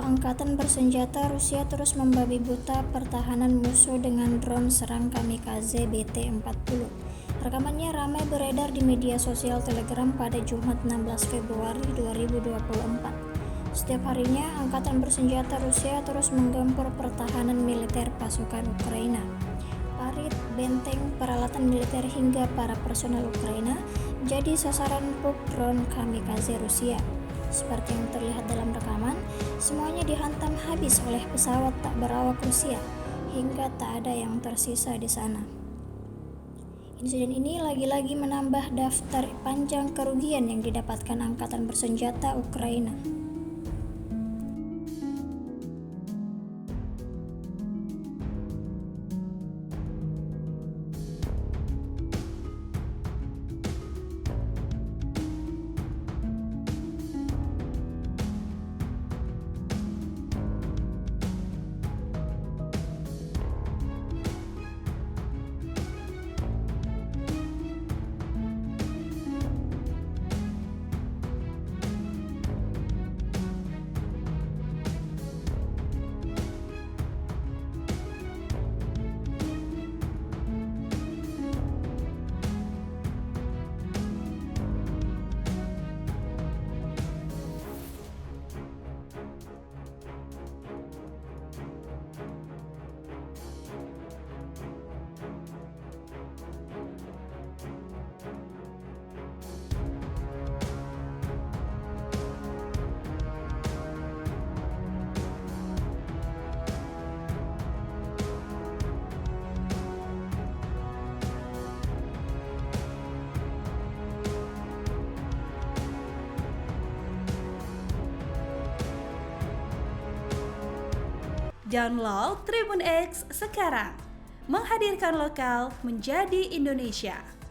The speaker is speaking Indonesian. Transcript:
angkatan bersenjata Rusia terus membabi buta pertahanan musuh dengan drone serang kamikaze BT-40. Rekamannya ramai beredar di media sosial Telegram pada Jumat 16 Februari 2024. Setiap harinya, angkatan bersenjata Rusia terus menggempur pertahanan militer pasukan Ukraina. Parit, benteng, peralatan militer hingga para personel Ukraina jadi sasaran empuk drone kamikaze Rusia. Seperti yang terlihat dalam rekaman, semuanya dihantam habis oleh pesawat tak berawak Rusia, hingga tak ada yang tersisa di sana. Insiden ini lagi-lagi menambah daftar panjang kerugian yang didapatkan angkatan bersenjata Ukraina. Download Tribun X sekarang, menghadirkan lokal menjadi Indonesia.